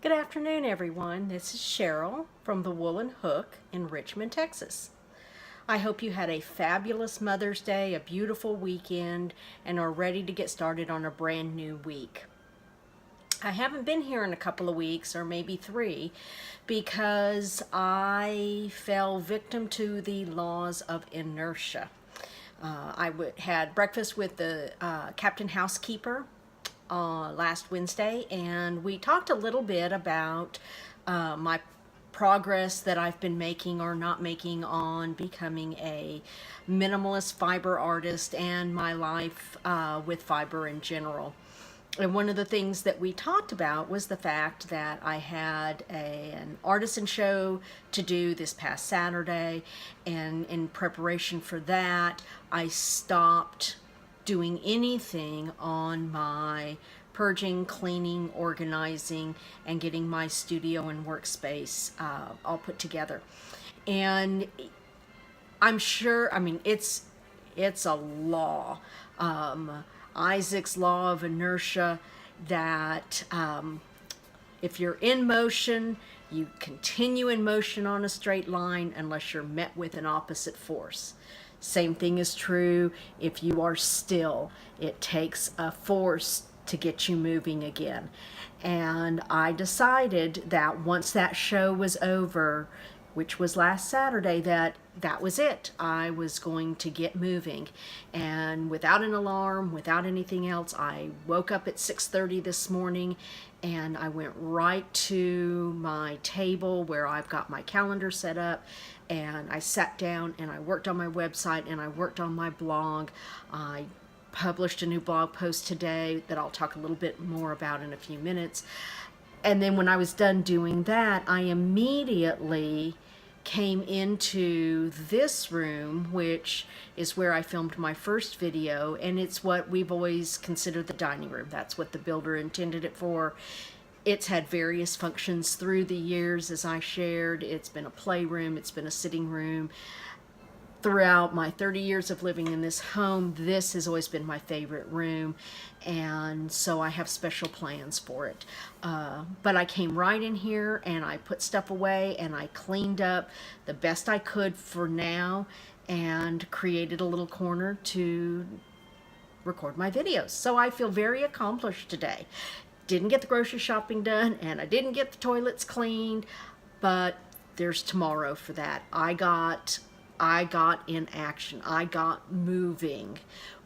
Good afternoon, everyone. This is Cheryl from the Woolen Hook in Richmond, Texas. I hope you had a fabulous Mother's Day, a beautiful weekend, and are ready to get started on a brand new week. I haven't been here in a couple of weeks, or maybe 3, because I fell victim to the laws of inertia. I had breakfast with the Captain Housekeeper last Wednesday, and we talked a little bit about my progress that I've been making or not making on becoming a minimalist fiber artist and my life with fiber in general. And one of the things that we talked about was the fact that I had an artisan show to do this past Saturday, and in preparation for that, I stopped doing anything on my purging, cleaning, organizing, and getting my studio and workspace all put together. And I'm sure, it's a law, Isaac's law of inertia, that if you're in motion, you continue in motion on a straight line unless you're met with an opposite force. Same thing is true if you are still. It takes a force to get you moving again. And I decided that once that show was over, which was last Saturday, that was it. I was going to get moving. And without an alarm, without anything else, I woke up at 6:30 this morning, and I went right to my table where I've got my calendar set up, and I sat down and I worked on my website and I worked on my blog. I published a new blog post today that I'll talk a little bit more about in a few minutes. And then when I was done doing that, I immediately came into this room, which is where I filmed my first video, and it's what we've always considered the dining room. That's what the builder intended it for. It's had various functions through the years, as I shared. It's been a playroom, it's been a sitting room. Throughout my 30 years of living in this home, this has always been my favorite room, and so I have special plans for it. But I came right in here and I put stuff away and I cleaned up the best I could for now and created a little corner to record my videos. So I feel very accomplished today. Didn't get the grocery shopping done and I didn't get the toilets cleaned, but there's tomorrow for that. I got in action. I got moving.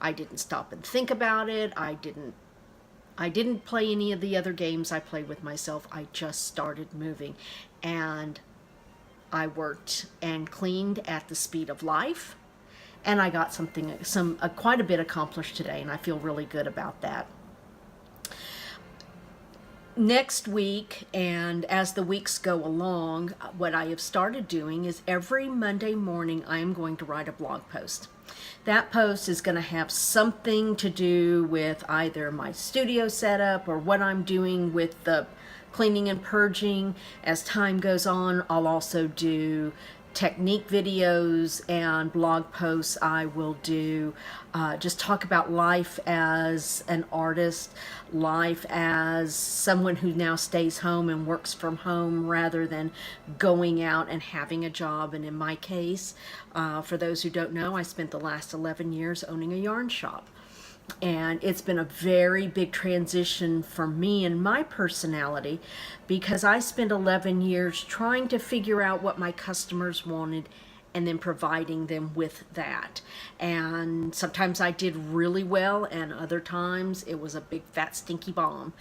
I didn't stop and think about it. I didn't play any of the other games I play with myself. I just started moving, and I worked and cleaned at the speed of life, and I got quite a bit accomplished today, and I feel really good about that. Next week, and as the weeks go along, what I have started doing is every Monday morning I am going to write a blog post. That post is going to have something to do with either my studio setup or what I'm doing with the cleaning and purging. As time goes on, I'll also do technique videos and blog posts. I will do just talk about life as an artist, life as someone who now stays home and works from home rather than going out and having a job. And in my case, for those who don't know, I spent the last 11 years owning a yarn shop. And it's been a very big transition for me and my personality, because I spent 11 years trying to figure out what my customers wanted and then providing them with that. And sometimes I did really well, and other times it was a big fat stinky bomb.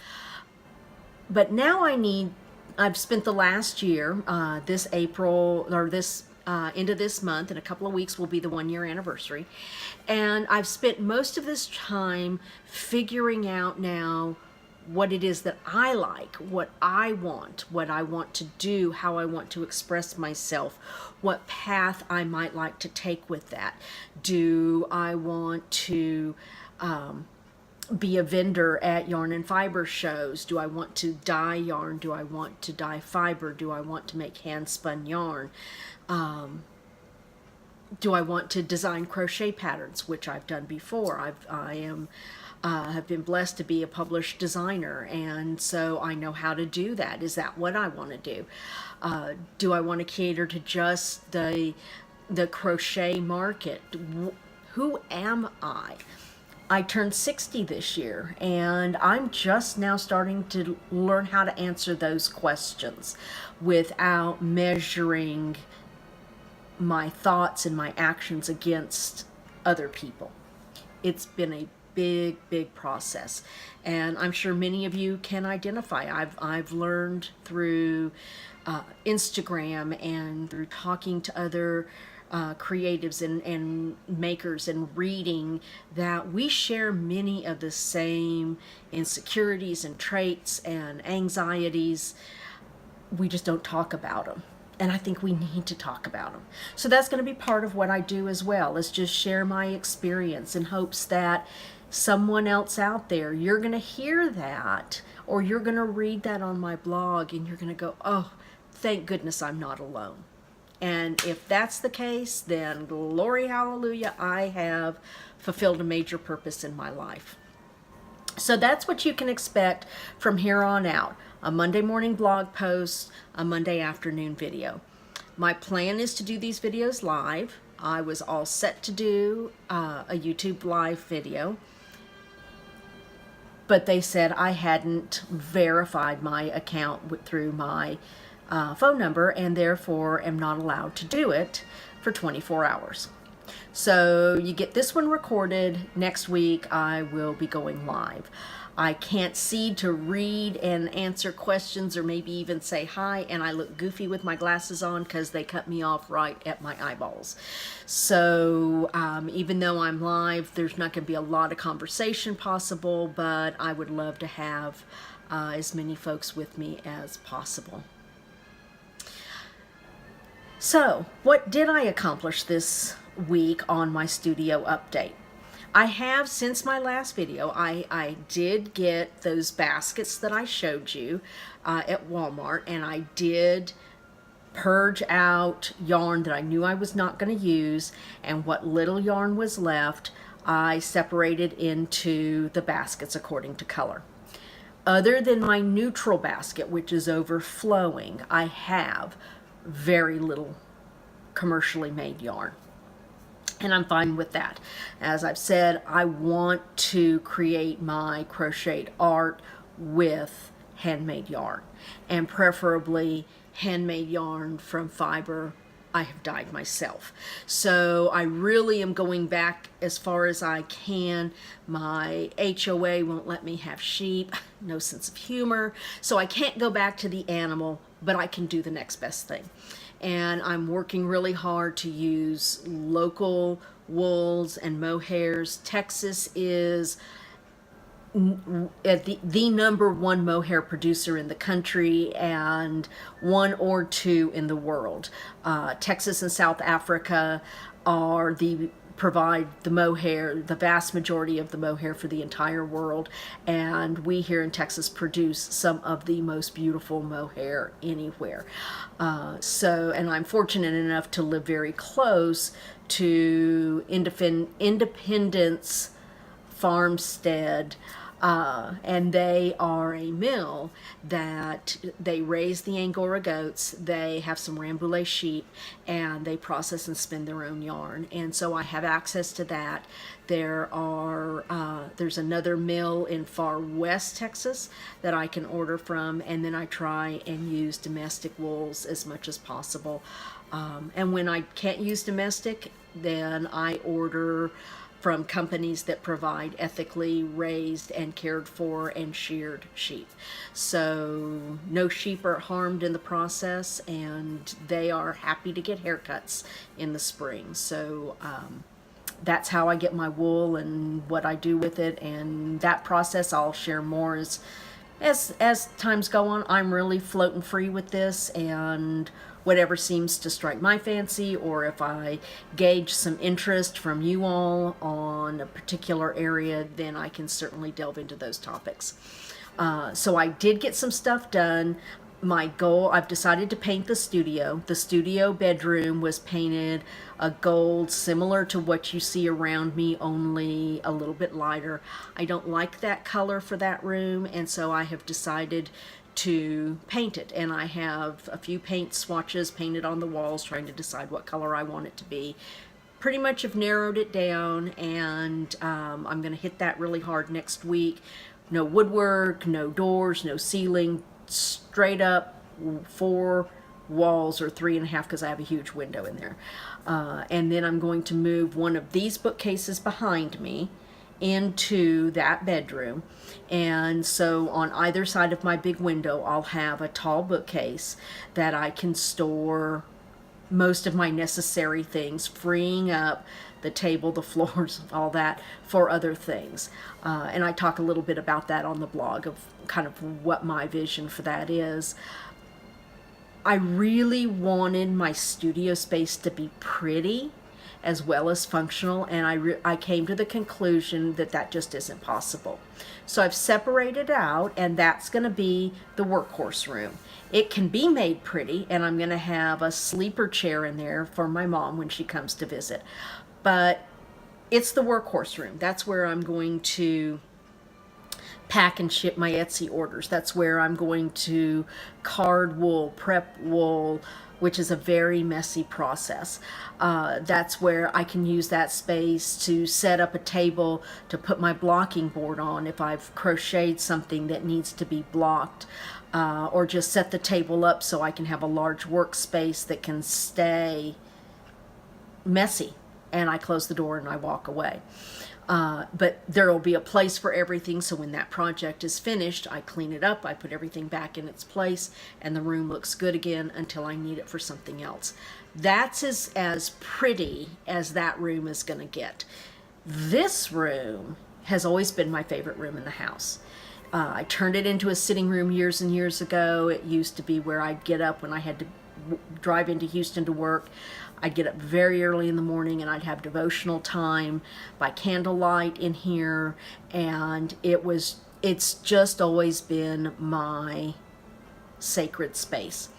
But now I've spent the last year, this April, or this end of this month, in a couple of weeks will be the 1-year anniversary, and I've spent most of this time figuring out now what it is that I like, what I want to do, how I want to express myself, what path I might like to take with that. Do I want to be a vendor at yarn and fiber shows? Do I want to dye yarn? Do I want to dye fiber? Do I want to make hand spun yarn? Do I want to design crochet patterns, which I've done before? I am have been blessed to be a published designer, and so I know how to do that. Is that what I want to do? Do I want to cater to just the crochet market? Who am I? I turned 60 this year, and I'm just now starting to learn how to answer those questions without measuring my thoughts and my actions against other people. It's been a big process, and I'm sure many of you can identify. I've learned through Instagram and through talking to other creatives and makers and reading that we share many of the same insecurities and traits and anxieties. We just don't talk about them. And I think we need to talk about them. So that's going to be part of what I do as well, is just share my experience in hopes that someone else out there, you're going to hear that, or you're going to read that on my blog and you're going to go, oh, thank goodness I'm not alone. And if that's the case, then glory, hallelujah, I have fulfilled a major purpose in my life. So that's what you can expect from here on out. A Monday morning blog post, a Monday afternoon video. My plan is to do these videos live. I was all set to do a YouTube live video, but they said I hadn't verified my account through my phone number, and therefore am not allowed to do it for 24 hours. So you get this one recorded. Next week I will be going live. I can't see to read and answer questions or maybe even say hi, and I look goofy with my glasses on because they cut me off right at my eyeballs. So even though I'm live, there's not going to be a lot of conversation possible, but I would love to have as many folks with me as possible. So, what did I accomplish this week on my studio update? I have, since my last video, I did get those baskets that I showed you at Walmart, and I did purge out yarn that I knew I was not going to use, and what little yarn was left, I separated into the baskets according to color. Other than my neutral basket, which is overflowing, I have very little commercially made yarn, and I'm fine with that. As I've said, I want to create my crocheted art with handmade yarn, and preferably handmade yarn from fiber I have dyed myself. So I really am going back as far as I can. My HOA won't let me have sheep, no sense of humor, so I can't go back to the animal, but I can do the next best thing. And I'm working really hard to use local wools and mohairs. Texas is the #1 mohair producer in the country, and 1 or 2 in the world. Texas and South Africa provide the mohair, the vast majority of the mohair for the entire world, and we here in Texas produce some of the most beautiful mohair anywhere. And I'm fortunate enough to live very close to Independence Farmstead, and they are a mill that they raise the Angora goats, they have some Rambouillet sheep, and they process and spin their own yarn. And so I have access to that. There's another mill in far west Texas that I can order from, and then I try and use domestic wools as much as possible. And when I can't use domestic, then I order from companies that provide ethically raised and cared for and sheared sheep. So no sheep are harmed in the process, and they are happy to get haircuts in the spring. So that's how I get my wool and what I do with it, and that process I'll share more as times go on. I'm really floating free with this, and whatever seems to strike my fancy, or if I gauge some interest from you all on a particular area, then I can certainly delve into those topics. So I did get some stuff done. my goal, I've decided to paint the studio. The studio bedroom was painted a gold similar to what you see around me, only a little bit lighter. I don't like that color for that room, and so I have decided to paint it. And I have a few paint swatches painted on the walls trying to decide what color I want it to be. Pretty much have narrowed it down, and I'm going to hit that really hard next week. No woodwork, no doors, no ceiling, straight up 4 walls, or 3.5 because I have a huge window in there. And then I'm going to move one of these bookcases behind me into that bedroom. And so on either side of my big window, I'll have a tall bookcase that I can store most of my necessary things, freeing up the table, the floors, all that for other things. And I talk a little bit about that on the blog of kind of what my vision for that is. I really wanted my studio space to be pretty as well as functional, and I came to the conclusion that that just isn't possible. So I've separated out, and that's going to be the workhorse room. It can be made pretty, and I'm going to have a sleeper chair in there for my mom when she comes to visit. But it's the workhorse room. That's where I'm going to pack and ship my Etsy orders. That's where I'm going to card wool, prep wool, which is a very messy process. That's where I can use that space to set up a table to put my blocking board on if I've crocheted something that needs to be blocked, or just set the table up so I can have a large workspace that can stay messy, and I close the door and I walk away. But there will be a place for everything, so when that project is finished, I clean it up, I put everything back in its place, and the room looks good again until I need it for something else. That's as pretty as that room is going to get. This room has always been my favorite room in the house. I turned it into a sitting room years and years ago. It used to be where I'd get up when I had to drive into Houston to work. I'd get up very early in the morning and I'd have devotional time by candlelight in here, and it's just always been my sacred space.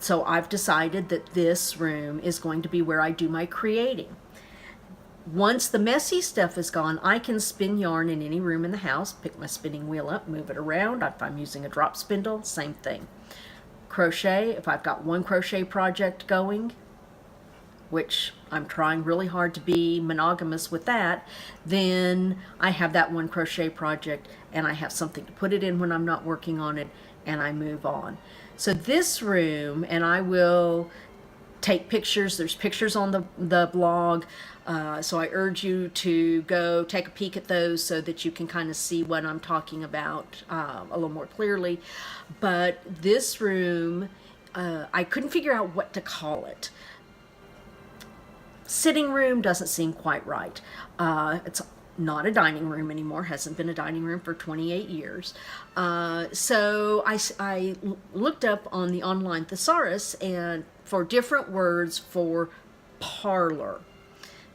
So I've decided that this room is going to be where I do my creating. Once the messy stuff is gone, I can spin yarn in any room in the house, pick my spinning wheel up, move it around. If I'm using a drop spindle, same thing. Crochet, if I've got one crochet project going, which I'm trying really hard to be monogamous with that, then I have that one crochet project and I have something to put it in when I'm not working on it, and I move on. So this room, and I will take pictures, there's pictures on the blog, so I urge you to go take a peek at those so that you can kind of see what I'm talking about a little more clearly. But this room, I couldn't figure out what to call it. Sitting room doesn't seem quite right. It's not a dining room anymore, hasn't been a dining room for 28 years. So I looked up on the online thesaurus and for different words for parlor,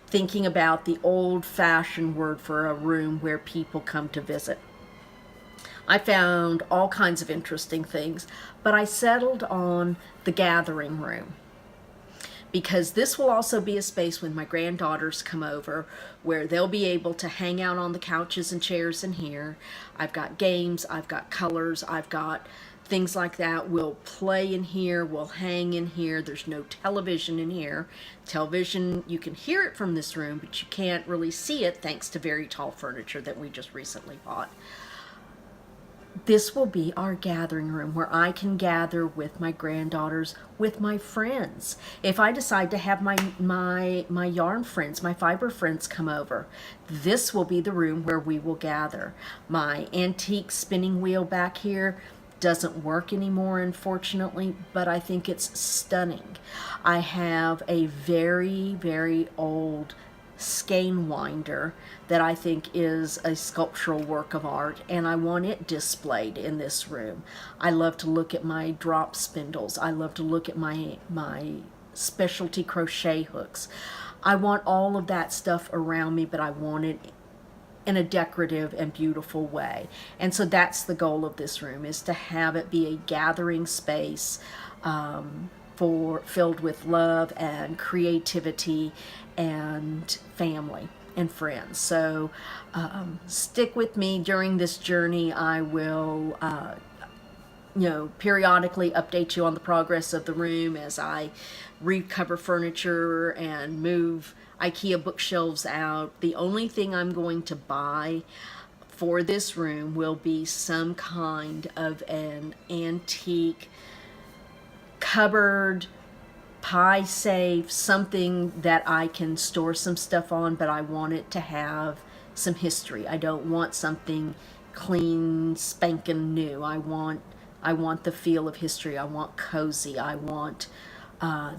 thinking about the old-fashioned word for a room where people come to visit. I found all kinds of interesting things, but I settled on the gathering room, because this will also be a space when my granddaughters come over where they'll be able to hang out on the couches and chairs in here. I've got games, I've got colors, I've got things like that. We'll play in here, we'll hang in here. There's no television in here. Television, you can hear it from this room, but you can't really see it thanks to very tall furniture that we just recently bought. This will be our gathering room where I can gather with my granddaughters, with my friends. If I decide to have my yarn friends, my fiber friends come over, this will be the room where we will gather. My antique spinning wheel back here doesn't work anymore, unfortunately, but I think it's stunning. I have a very, very old skein winder that I think is a sculptural work of art, and I want it displayed in this room. I love to look at my drop spindles. I love to look at my specialty crochet hooks. I want all of that stuff around me, but I want it in a decorative and beautiful way. And so that's the goal of this room, is to have it be a gathering space filled with love and creativity and family and friends. So stick with me during this journey. I will periodically update you on the progress of the room as I recover furniture and move IKEA bookshelves out. The only thing I'm going to buy for this room will be some kind of an antique cupboard, pie safe, something that I can store some stuff on, but I want it to have some history. I don't want something clean, spanking new. I want the feel of history. I want cozy. I want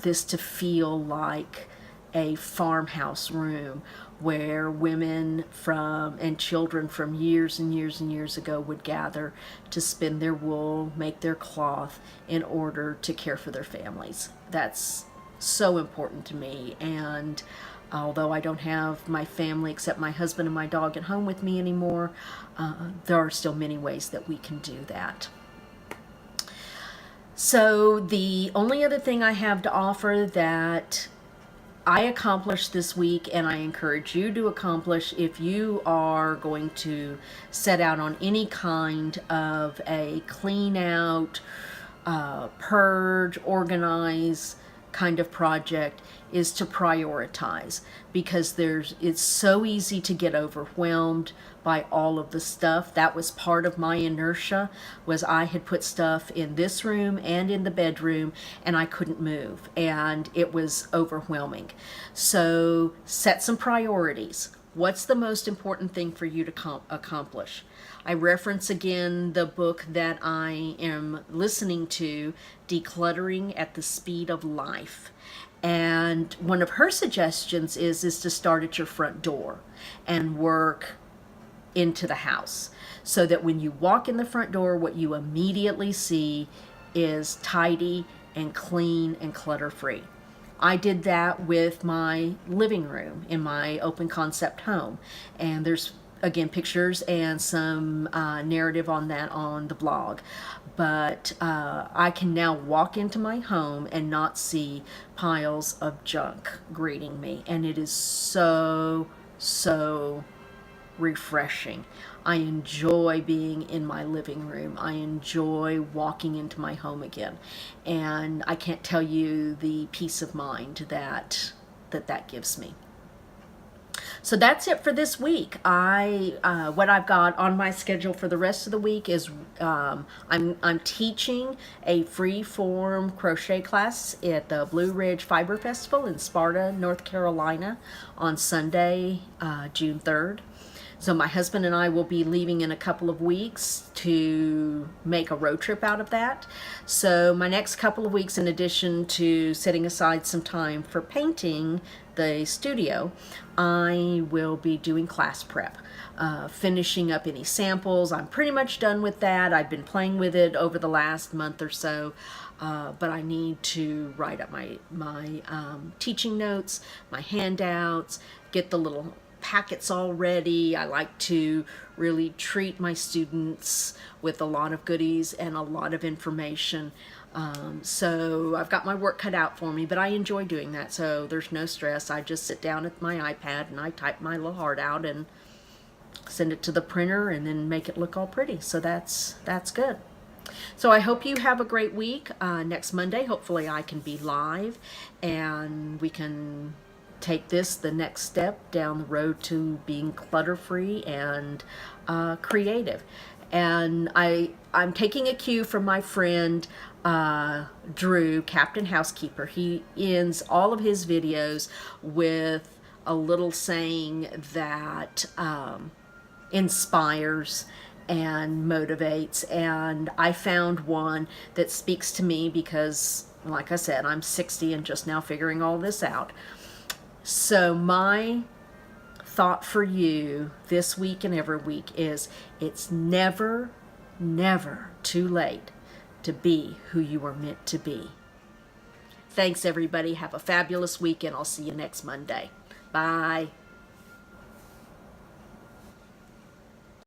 this to feel like a farmhouse room where women and children from years and years and years ago would gather to spin their wool, make their cloth in order to care for their families. That's so important to me. And although I don't have my family except my husband and my dog at home with me anymore, there are still many ways that we can do that. So the only other thing I have to offer that I accomplished this week, and I encourage you to accomplish if you are going to set out on any kind of a clean out, purge, organize kind of project, is to prioritize, because it's so easy to get overwhelmed by all of the stuff. That was part of my inertia, was I had put stuff in this room and in the bedroom and I couldn't move, and it was overwhelming. So set some priorities. What's the most important thing for you to accomplish? I reference again the book that I am listening to, Decluttering at the Speed of Life. And one of her suggestions is to start at your front door and work into the house, so that when you walk in the front door, what you immediately see is tidy and clean and clutter-free. I did that with my living room in my open concept home, and there's again pictures and some narrative on that on the blog. But I can now walk into my home and not see piles of junk greeting me, and it is so refreshing. I enjoy being in my living room. I enjoy walking into my home again, and I can't tell you the peace of mind that gives me. So that's it for this week. What I've got on my schedule for the rest of the week is I'm teaching a free form crochet class at the Blue Ridge Fiber Festival in Sparta, North Carolina on Sunday, June 3rd. So my husband and I will be leaving in a couple of weeks to make a road trip out of that. So my next couple of weeks, in addition to setting aside some time for painting the studio, I will be doing class prep, finishing up any samples. I'm pretty much done with that. I've been playing with it over the last month or so, but I need to write up my teaching notes, my handouts, get the little packets all ready. I like to really treat my students with a lot of goodies and a lot of information. So I've got my work cut out for me, but I enjoy doing that, so there's no stress. I just sit down at my iPad and I type my little heart out and send it to the printer and then make it look all pretty. So that's good. So I hope you have a great week. Next Monday, hopefully I can be live and we can take this the next step down the road to being clutter-free and creative. And I'm taking a cue from my friend Drew, Captain Housekeeper. He ends all of his videos with a little saying that inspires and motivates, and I found one that speaks to me because, like I said, I'm 60 and just now figuring all this out. So my thought for you this week and every week is, it's never too late to be who you were meant to be. Thanks everybody. Have a fabulous weekend. I'll see you next Monday. Bye.